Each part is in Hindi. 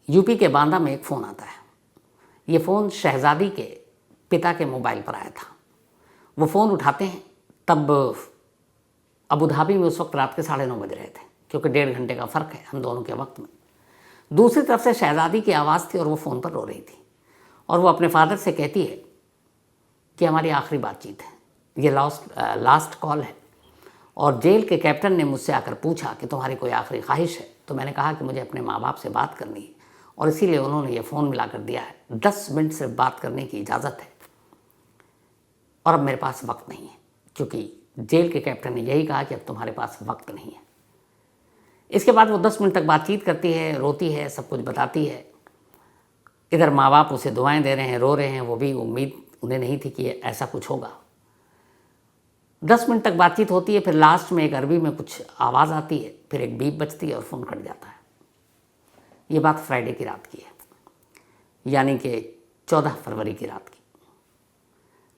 यूपी के बांदा में एक फ़ोन आता है। ये फ़ोन शहज़ादी के पिता के मोबाइल पर आया था। वो फ़ोन उठाते हैं, तब अबू धाबी में उस वक्त रात के 9:30 बज रहे थे, क्योंकि 1.5 घंटे का फ़र्क है हम दोनों के वक्त में। दूसरी तरफ से शहज़ादी की आवाज़ थी और वो फ़ोन पर रो रही थी, और वो अपने फादर से कहती है कि हमारी आखिरी बातचीत है, ये लास्ट कॉल है, और जेल के कैप्टन ने मुझसे आकर पूछा कि तुम्हारी कोई आखिरी ख्वाहिश है। तो मैंने कहा कि मुझे अपने माँ बाप से बात करनी है, और इसीलिए उन्होंने ये फ़ोन मिलाकर दिया है। 10 मिनट से बात करने की इजाज़त है, और अब मेरे पास वक्त नहीं है, क्योंकि जेल के कैप्टन ने यही कहा कि अब तुम्हारे पास वक्त नहीं है। इसके बाद वो 10 मिनट तक बातचीत करती है, रोती है, सब कुछ बताती है। इधर माँ बाप उसे दुआएं दे रहे हैं, रो रहे हैं, वो भी उम्मीद उन्हें नहीं थी कि ऐसा कुछ होगा। 10 मिनट तक बातचीत होती है, फिर लास्ट में एक अरबी में कुछ आवाज़ आती है, फिर एक बीप बजती है और फ़ोन कट जाता है। ये बात फ्राइडे की रात की है, यानी कि 14 फरवरी की रात की।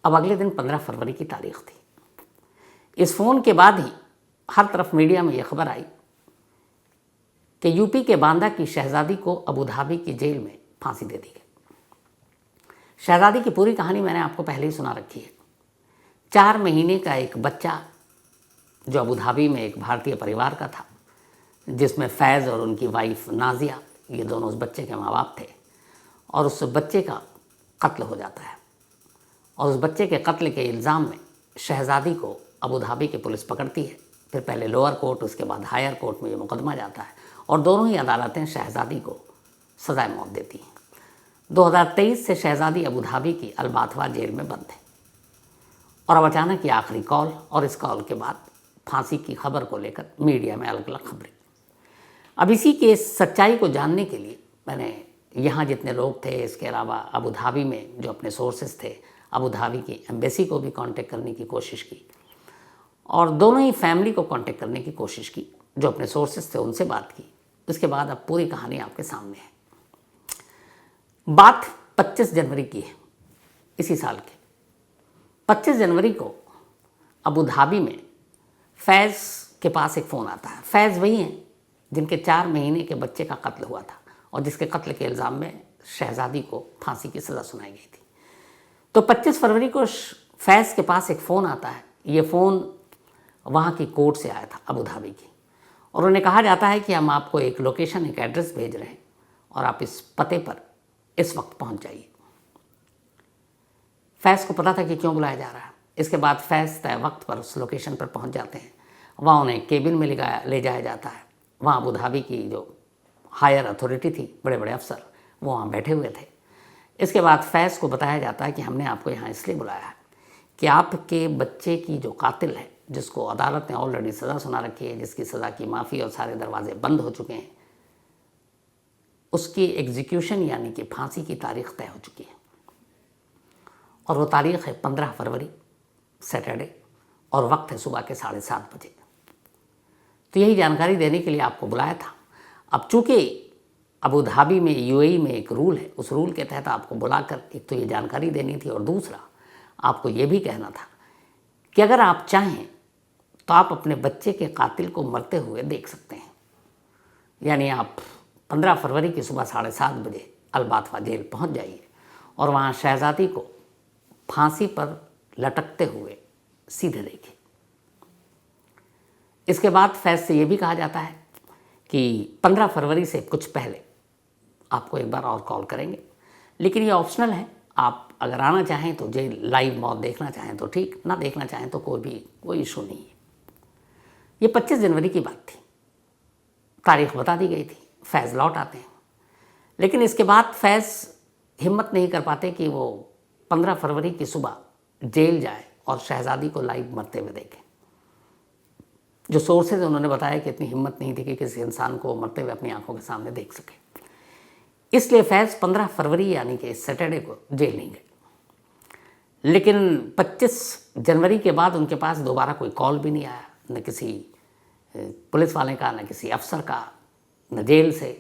अब अगले दिन 15 फरवरी की तारीख थी। इस फ़ोन के बाद ही हर तरफ मीडिया में यह खबर आई कि यूपी के बांदा की शहज़ादी को अबू धाबी की जेल में फांसी दे दी गई। शहज़ादी की पूरी कहानी मैंने आपको पहले ही सुना रखी है। 4 महीने का एक बच्चा जो अबू धाबी में एक भारतीय परिवार का था, जिसमें फैज़ और उनकी वाइफ नाजिया, ये दोनों उस बच्चे के माँ बाप थे, और उस बच्चे का कत्ल हो जाता है। और उस बच्चे के कत्ल के इल्ज़ाम में शहज़ादी को अबू धाबी की पुलिस पकड़ती है। फिर पहले लोअर कोर्ट, उसके बाद हायर कोर्ट में ये मुकदमा जाता है, और दोनों ही अदालतें शहज़ादी को सज़ाए मौत देती हैं। 2023 से शहज़ादी अबू धाबी की अल-बाथवा जेल में बंद है, और अब अचानक ये आखिरी कॉल, और इस कॉल के बाद फांसी की खबर को लेकर मीडिया में अलग अलग खबरें। अब इसी के सच्चाई को जानने के लिए मैंने यहाँ जितने लोग थे, इसके अलावा अबू धाबी में जो अपने सोर्सेज थे, अबू धाबी की एम्बेसी को भी कांटेक्ट करने की कोशिश की, और दोनों ही फैमिली को कांटेक्ट करने की कोशिश की, जो अपने सोर्सेज थे उनसे बात की। उसके बाद अब पूरी कहानी आपके सामने है। बात 25 जनवरी की है, इसी साल के 25 जनवरी को अबू धाबी में फैज़ के पास एक फ़ोन आता है। फैज़ वही हैं जिनके 4 महीने के बच्चे का कत्ल हुआ था, और जिसके कत्ल के इल्ज़ाम में शहज़ादी को फांसी की सज़ा सुनाई गई थी। तो 25 फरवरी को फैज़ के पास एक फ़ोन आता है। ये फ़ोन वहाँ की कोर्ट से आया था, अबू धाबी की, और उन्हें कहा जाता है कि हम आपको एक लोकेशन, एक एड्रेस भेज रहे हैं, और आप इस पते पर इस वक्त पहुँच जाइए। फैज़ को पता था कि क्यों बुलाया जा रहा है। इसके बाद फैज़ तय वक्त पर उस लोकेशन पर पहुँच जाते हैं। वहाँ उन्हें केबिन में ले जाया जाता है। वहाँ अबू धाबी की जो हायर अथॉरिटी थी, बड़े बड़े अफसर, वो वहाँ बैठे हुए थे। इसके बाद फैज़ को बताया जाता है कि हमने आपको यहाँ इसलिए बुलाया है कि आपके बच्चे की जो कातिल है, जिसको अदालत ने ऑलरेडी सज़ा सुना रखी है, जिसकी सज़ा की माफ़ी और सारे दरवाजे बंद हो चुके हैं, उसकी एग्जीक्यूशन यानी कि फांसी की तारीख़ तय हो चुकी है, और वो तारीख़ है 15 फरवरी, सैटरडे, और वक्त है सुबह के 7:30 बजे। तो यही जानकारी देने के लिए आपको बुलाया था। अब चूँकि अबू धाबी में, यूएई में एक रूल है, उस रूल के तहत आपको बुलाकर एक तो ये जानकारी देनी थी, और दूसरा आपको ये भी कहना था कि अगर आप चाहें तो आप अपने बच्चे के कातिल को मरते हुए देख सकते हैं। यानी आप 15 फरवरी की सुबह 7:30 बजे अल-बाथवा जेल पहुंच जाइए, और वहाँ शहज़ादी को फांसी पर लटकते हुए सीधे देखिए। इसके बाद फैज़ से ये भी कहा जाता है कि 15 फरवरी से कुछ पहले आपको एक बार और कॉल करेंगे, लेकिन ये ऑप्शनल है। आप अगर आना चाहें तो जेल लाइव मौत देखना चाहें तो ठीक, ना देखना चाहें तो कोई इशू नहीं है। ये 25 जनवरी की बात थी, तारीख बता दी गई थी। फैज़ लौट आते हैं, लेकिन इसके बाद फैज़ हिम्मत नहीं कर पाते कि वो 15 फरवरी की सुबह जेल जाए और शहज़ादी को लाइव मरते हुए देखें। जो सोर्सेज उन्होंने बताया कि इतनी हिम्मत नहीं थी कि किसी इंसान को मरते हुए अपनी आंखों के सामने देख सके, इसलिए फैज़ 15 फरवरी यानी कि सैटरडे को जेल नहीं गए। लेकिन 25 जनवरी के बाद उनके पास दोबारा कोई कॉल भी नहीं आया, न किसी पुलिस वाले का, न किसी अफसर का, न जेल से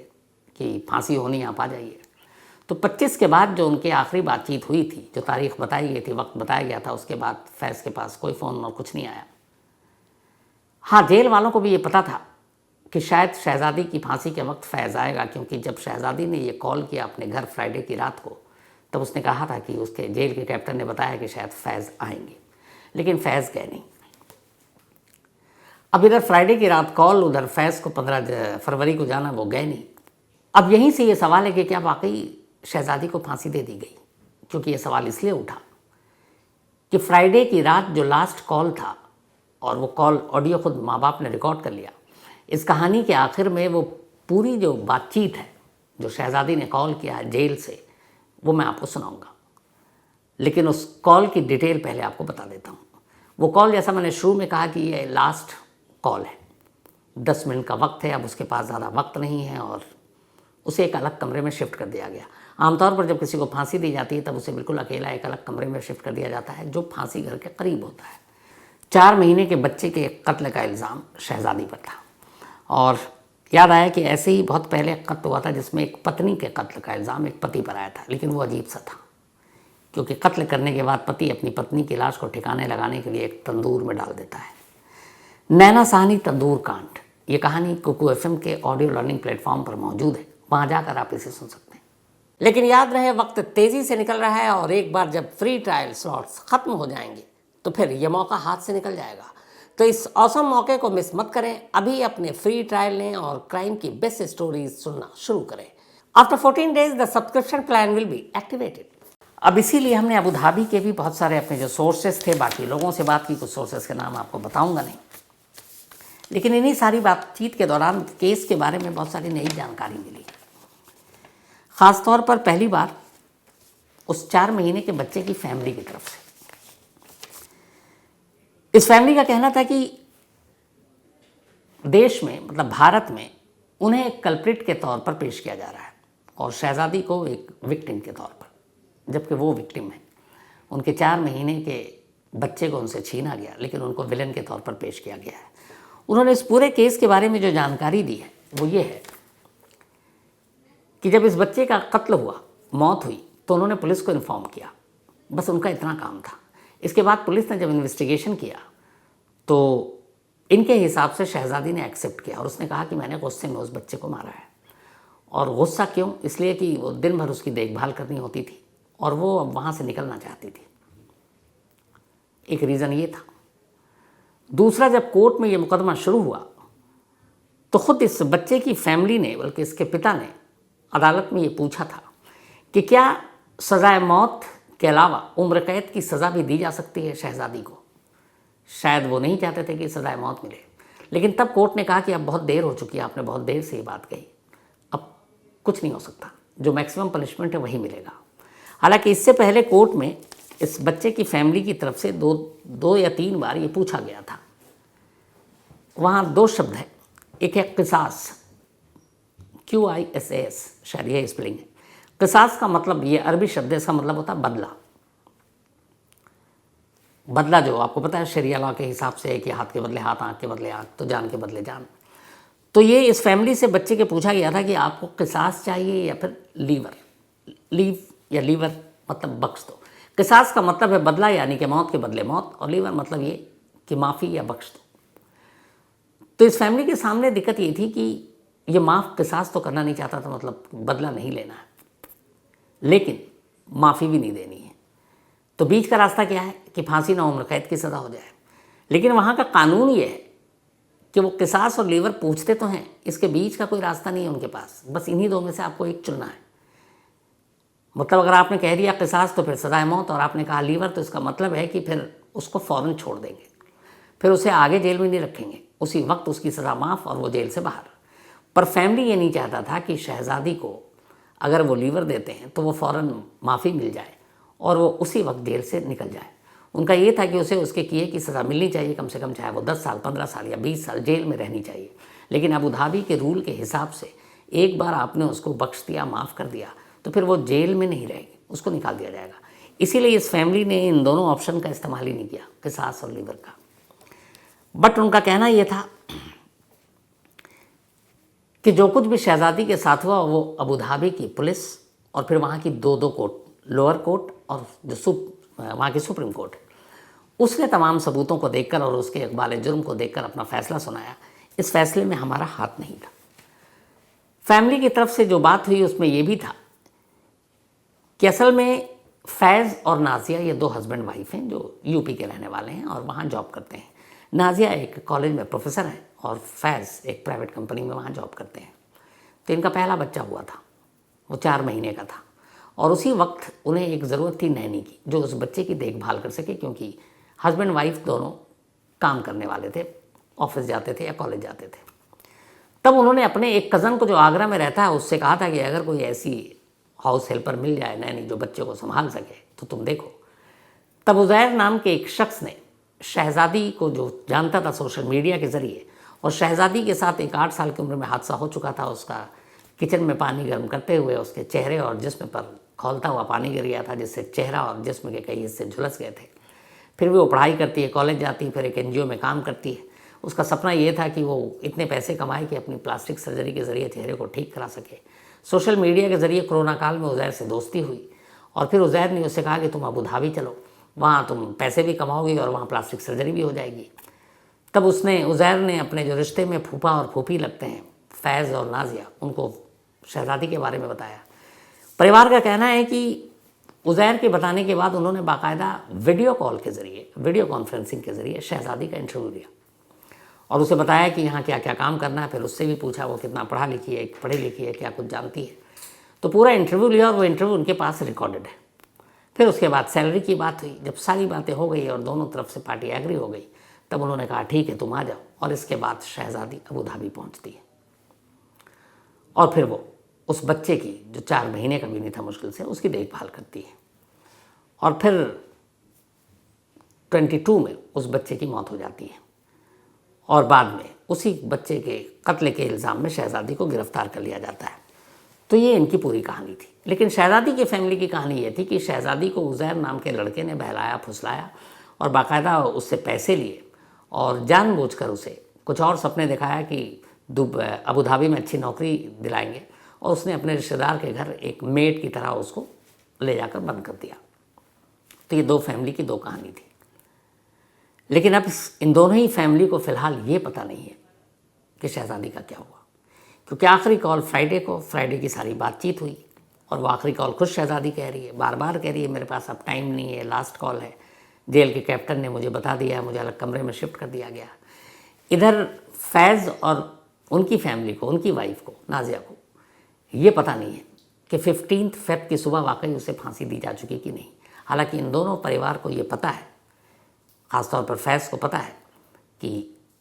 कि फांसी होनी, आप आ जाइए। तो 25 के बाद जो उनकी आखिरी बातचीत हुई थी, जो तारीख बताई गई थी, वक्त बताया गया था, उसके बाद फैज़ के पास कोई फ़ोन और कुछ नहीं आया। हाँ, जेल वालों को भी ये पता था कि शायद शहज़ादी की फांसी के वक्त फैज़ आएगा, क्योंकि जब शहज़ादी ने ये कॉल किया अपने घर फ्राइडे की रात को, तब उसने कहा था कि उसके जेल के कैप्टन ने बताया कि शायद फैज़ आएंगे, लेकिन फैज़ गए नहीं। अब इधर फ्राइडे की रात कॉल, उधर फैज़ को 15 फरवरी को जाना, वो गए नहीं। अब यहीं से ये सवाल है कि क्या वाकई शहज़ादी को फांसी दे दी गई, क्योंकि ये सवाल इसलिए उठा कि फ्राइडे की रात जो लास्ट कॉल था, और वो कॉल ऑडियो खुद माँ बाप ने रिकॉर्ड कर लिया। इस कहानी के आखिर में वो पूरी जो बातचीत है जो शहज़ादी ने कॉल किया जेल से, वो मैं आपको सुनाऊंगा, लेकिन उस कॉल की डिटेल पहले आपको बता देता हूँ। वो कॉल, जैसा मैंने शुरू में कहा कि ये लास्ट कॉल है, 10 मिनट का वक्त है, अब उसके पास ज़्यादा वक्त नहीं है और उसे एक अलग कमरे में शिफ्ट कर दिया गया। आमतौर पर जब किसी को फांसी दी जाती है तब उसे बिल्कुल अकेला एक अलग कमरे में शिफ्ट कर दिया जाता है, जो फांसी घर के करीब होता है। 4 महीने के बच्चे के कत्ल का इल्ज़ाम शहज़ादी पर था, और याद आया कि ऐसे ही बहुत पहले कत्ल हुआ था जिसमें एक पत्नी के कत्ल का इल्ज़ाम एक पति पर आया था, लेकिन वो अजीब सा था, क्योंकि कत्ल करने के बाद पति अपनी पत्नी की लाश को ठिकाने लगाने के लिए एक तंदूर में डाल देता है। नैना साहनी तंदूर कांड, ये कहानी कुकू एफएम के ऑडियो लर्निंग प्लेटफॉर्म पर मौजूद है, वहाँ जाकर आप इसे सुन सकते हैं। लेकिन याद रहे, वक्त तेज़ी से निकल रहा है, और एक बार जब फ्री ट्रायल स्लॉट्स ख़त्म हो जाएंगे तो फिर यह मौका हाथ से निकल जाएगा। तो इस औसम मौके को मिस मत करें, अभी अपने फ्री ट्रायल लें और क्राइम की बेस्ट स्टोरीज सुनना शुरू करें। After 14 days the subscription plan will be activated. अब इसीलिए हमने अबू धाबी के भी बहुत सारे अपने जो सोर्सेस थे, बाकी लोगों से बात की, कुछ सोर्सेस के नाम आपको बताऊंगा नहीं, लेकिन इन्हीं सारी बातचीत के दौरान केस के बारे में बहुत सारी नई जानकारी मिली। ख़ास तौर पर पहली बार उस 4 महीने के बच्चे की फैमिली की तरफ से। इस फैमिली का कहना था कि देश में, मतलब भारत में, उन्हें एक कल्प्रिट के तौर पर पेश किया जा रहा है और शहज़ादी को एक विक्टिम के तौर पर, जबकि वो विक्टिम है। उनके 4 महीने के बच्चे को उनसे छीना गया, लेकिन उनको विलन के तौर पर पेश किया गया है। उन्होंने इस पूरे केस के बारे में जो जानकारी दी है वो ये है कि जब इस बच्चे का कत्ल हुआ, मौत हुई, तो उन्होंने पुलिस को इन्फॉर्म किया, बस उनका इतना काम था। इसके बाद पुलिस ने जब इन्वेस्टिगेशन किया तो इनके हिसाब से शहज़ादी ने एक्सेप्ट किया और उसने कहा कि मैंने गुस्से में उस बच्चे को मारा है। और गुस्सा क्यों? इसलिए कि वो दिन भर उसकी देखभाल करनी होती थी और वो अब वहाँ से निकलना चाहती थी, एक रीज़न ये था। दूसरा, जब कोर्ट में ये मुकदमा शुरू हुआ तो ख़ुद इस बच्चे की फैमिली ने, बल्कि इसके पिता ने, अदालत में ये पूछा था कि क्या सज़ाए मौत के अलावा उम्र कैद की सज़ा भी दी जा सकती है शहज़ादी को। शायद वो नहीं चाहते थे कि सज़ाए मौत मिले, लेकिन तब कोर्ट ने कहा कि अब बहुत देर हो चुकी है, आपने बहुत देर से ये बात कही, अब कुछ नहीं हो सकता, जो मैक्सिमम पनिशमेंट है वही मिलेगा। हालांकि इससे पहले कोर्ट में इस बच्चे की फैमिली की तरफ से दो या 3 बार ये पूछा गया था। वहाँ 2 शब्द हैं, एक है किसास, QISAS, शायद ये स्पेलिंग है। किसास का मतलब, ये अरबी शब्द है, इसका मतलब होता है बदला। बदला जो आपको पता है शरिया लॉ के हिसाब से है कि हाथ के बदले हाथ, आँख के बदले आँख, तो जान के बदले जान। तो ये इस फैमिली से बच्चे के पूछा गया था कि आपको किसास चाहिए या फिर लीवर मतलब बख्श दो। किसास का मतलब है बदला, यानी कि मौत के बदले मौत, और लीवर मतलब ये कि माफ़ी या बख्श दो। तो इस फैमिली के सामने दिक्कत ये थी कि ये माफ़ किसास तो करना नहीं चाहता था, मतलब बदला नहीं लेना है, लेकिन माफ़ी भी नहीं देनी है। तो बीच का रास्ता क्या है कि फांसी ना उम्र कैद की सज़ा हो जाए। लेकिन वहाँ का कानून ये है कि वो किसास और लीवर पूछते तो हैं, इसके बीच का कोई रास्ता नहीं है उनके पास, बस इन्हीं 2 में से आपको एक चुनना है। मतलब अगर आपने कह दिया किसास तो फिर सज़ाए मौत, और आपने कहा लीवर, तो इसका मतलब है कि फिर उसको फ़ौरन छोड़ देंगे, फिर उसे आगे जेल में नहीं रखेंगे, उसी वक्त उसकी सज़ा माफ़ और वो जेल से बाहर। पर फैमिली ये नहीं चाहता था कि शहज़ादी को अगर वो लीवर देते हैं तो वो फ़ौरन माफ़ी मिल जाए और वो उसी वक्त जेल से निकल जाए। उनका ये था कि उसे उसके किए की सज़ा मिलनी चाहिए, कम से कम चाहे वो 10 साल, 15 साल या 20 साल जेल में रहनी चाहिए। लेकिन अबू धाबी के रूल के हिसाब से एक बार आपने उसको बख्श दिया, माफ़ कर दिया, तो फिर वो जेल में नहीं रहेगी, उसको निकाल दिया जाएगा। इसीलिए इस फैमिली ने इन दोनों ऑप्शन का इस्तेमाल ही नहीं किया, किसास और लीवर का। बट उनका कहना ये था कि जो कुछ भी शहज़ादी के साथ हुआ वो अबू धाबी की पुलिस और फिर वहाँ की 2 कोर्ट, लोअर कोर्ट और जो वहाँ की सुप्रीम कोर्ट, उसने तमाम सबूतों को देखकर और उसके इकबाल जुर्म को देखकर अपना फ़ैसला सुनाया। इस फैसले में हमारा हाथ नहीं था। फैमिली की तरफ से जो बात हुई उसमें यह भी था कि असल में फैज़ और नाजिया ये 2 हस्बैंड वाइफ हैं जो यूपी के रहने वाले हैं और वहाँ जॉब करते हैं। नाजिया एक कॉलेज में प्रोफेसर है और फैज़ एक प्राइवेट कंपनी में वहाँ जॉब करते हैं। तो इनका पहला बच्चा हुआ था, वो 4 महीने का था और उसी वक्त उन्हें एक ज़रूरत थी नैनी की जो उस बच्चे की देखभाल कर सके, क्योंकि हस्बैंड वाइफ दोनों काम करने वाले थे, ऑफिस जाते थे या कॉलेज जाते थे। तब उन्होंने अपने एक कज़न को जो आगरा में रहता है उससे कहा था कि अगर कोई ऐसी हाउस हेल्पर मिल जाए नैनी जो बच्चे को संभाल सके तो तुम देखो। तब उज़ैर नाम के एक शख्स ने शहज़ादी को, जो जानता था सोशल मीडिया के ज़रिए, और शहज़ादी के साथ एक 8 साल की उम्र में हादसा हो चुका था, उसका किचन में पानी गर्म करते हुए उसके चेहरे और जिस्म पर खौलता हुआ पानी गिर गया था, जिससे चेहरा और जिस्म के कई हिस्से झुलस गए थे। फिर भी वो पढ़ाई करती है, कॉलेज जाती है, फिर एक एनजीओ में काम करती है। उसका सपना ये था कि वो इतने पैसे कमाए कि अपनी प्लास्टिक सर्जरी के ज़रिए चेहरे को ठीक करा सके। सोशल मीडिया के ज़रिए कोरोना काल में उज़ैर से दोस्ती हुई और फिर उज़ैर ने उससे कहा कि तुम अबू धाबी चलो, वहाँ तुम पैसे भी कमाओगी और वहाँ प्लास्टिक सर्जरी भी हो जाएगी। तब उज़ैर ने अपने जो रिश्ते में फूफा और फूफी लगते हैं, फैज़ और नाजिया, उनको शहज़ादी के बारे में बताया। परिवार का कहना है कि उज़ैर के बताने के बाद उन्होंने बाकायदा वीडियो कॉल के ज़रिए, वीडियो कॉन्फ्रेंसिंग के ज़रिए शहज़ादी का इंटरव्यू लिया और उसे बताया कि यहाँ क्या क्या काम करना है। फिर उससे भी पूछा वो कितना पढ़ी लिखी है, क्या कुछ जानती है। तो पूरा इंटरव्यू लिया और वो इंटरव्यू उनके पास रिकॉर्डेड है। फिर उसके बाद सैलरी की बात हुई। जब सारी बातें हो गई और दोनों तरफ से पार्टी एग्री हो गई, तब उन्होंने कहा ठीक है तुम आ जाओ। और इसके बाद शहज़ादी अबू धाबी पहुँचती है और फिर वो उस बच्चे की, जो 4 महीने का भी नहीं था मुश्किल से, उसकी देखभाल करती है। और फिर 22 में उस बच्चे की मौत हो जाती है और बाद में उसी बच्चे के कत्ल के इल्ज़ाम में शहज़ादी को गिरफ़्तार कर लिया जाता है। तो ये इनकी पूरी कहानी थी। लेकिन शहज़ादी की फैमिली की कहानी ये थी कि शहज़ादी को उज़ैर नाम के लड़के ने बहलाया फुसलाया और बाकायदा उससे पैसे लिए और जानबूझकर उसे कुछ और सपने दिखाया कि अबू धाबी में अच्छी नौकरी दिलाएंगे, और उसने अपने रिश्तेदार के घर एक मेड की तरह उसको ले जाकर बंद कर दिया। तो ये 2 फैमिली की 2 कहानी थी। लेकिन अब इन दोनों ही फैमिली को फ़िलहाल ये पता नहीं है कि शहज़ादी का क्या हुआ, क्योंकि आखिरी कॉल फ्राइडे की सारी बातचीत हुई और वो आखिरी कॉल खुद शहज़ादी कह रही है, बार बार कह रही है मेरे पास अब टाइम नहीं है, लास्ट कॉल है, जेल के कैप्टन ने मुझे बता दिया, मुझे अलग कमरे में शिफ्ट कर दिया गया। इधर फैज़ और उनकी फैमिली को, उनकी वाइफ को, नाजिया को, ये पता नहीं है कि 15 फ़रवरी की सुबह वाकई उसे फांसी दी जा चुकी कि नहीं। हालांकि इन दोनों परिवार को ये पता है, ख़ासतौर पर फैज़ को पता है कि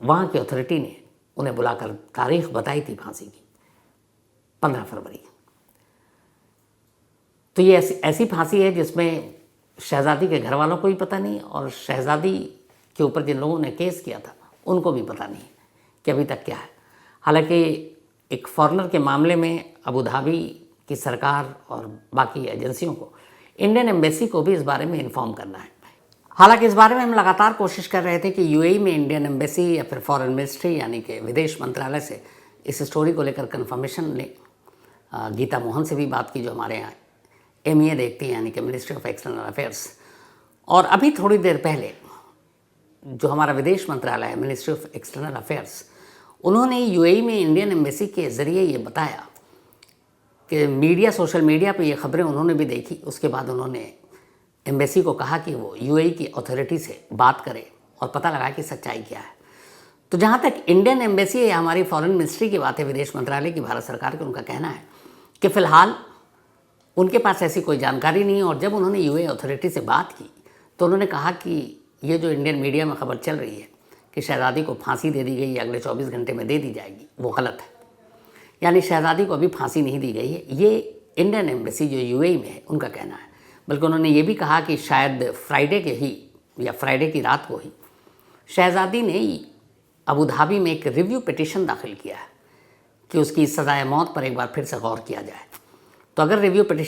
वहाँ की अथॉरिटी ने उन्हें बुलाकर तारीख बताई थी फांसी की, 15 फरवरी। तो ये ऐसी फांसी है जिसमें शहज़ादी के घर वालों को भी पता नहीं और शहज़ादी के ऊपर जिन लोगों ने केस किया था उनको भी पता नहीं कि अभी तक क्या है। हालांकि एक फॉरेनर के मामले में अबू धाबी की सरकार और बाकी एजेंसियों को, इंडियन एम्बेसी को भी इस बारे में इन्फॉर्म करना है। हालांकि इस बारे में हम लगातार कोशिश कर रहे थे कि यूएई में इंडियन एम्बेसी या फिर फॉरेन मिनिस्ट्री यानी कि विदेश मंत्रालय से इस स्टोरी को लेकर कन्फर्मेशन लें। गीता मोहन से भी बात की जो हमारे यहाँ एमईए देखती हैं यानी कि मिनिस्ट्री ऑफ एक्सटर्नल अफेयर्स। और अभी थोड़ी देर पहले जो हमारा विदेश मंत्रालय है, मिनिस्ट्री ऑफ एक्सटर्नल अफेयर्स, उन्होंने यूएई में इंडियन एम्बेसी के ज़रिए ये बताया कि सोशल मीडिया पे ये खबरें उन्होंने भी देखी। उसके बाद उन्होंने एम्बेसी को कहा कि वो यूएई की अथॉरिटी से बात करे और पता लगा कि सच्चाई क्या है। तो जहाँ तक इंडियन एम्बेसी या हमारी फॉरेन मिनिस्ट्री की बात है, विदेश मंत्रालय की, भारत सरकार की, उनका कहना है कि फ़िलहाल उनके पास ऐसी कोई जानकारी नहीं है। और जब उन्होंने यूएई अथॉरिटी से बात की तो उन्होंने कहा कि ये जो इंडियन मीडिया में खबर चल रही है कि शहज़ादी को फांसी दे दी गई, अगले 24 घंटे में दे दी जाएगी, वो गलत है। यानी शहज़ादी को अभी फांसी नहीं दी गई है, ये इंडियन एम्बेसी जो यूएई में है उनका कहना है। बल्कि उन्होंने ये भी कहा कि शायद फ्राइडे की रात को ही शहज़ादी ने अबू धाबी में एक रिव्यू पिटीशन दाखिल किया है कि उसकी सज़ाए मौत पर एक बार फिर से गौर किया जाए। तो अगर रिव्यू पिटीशन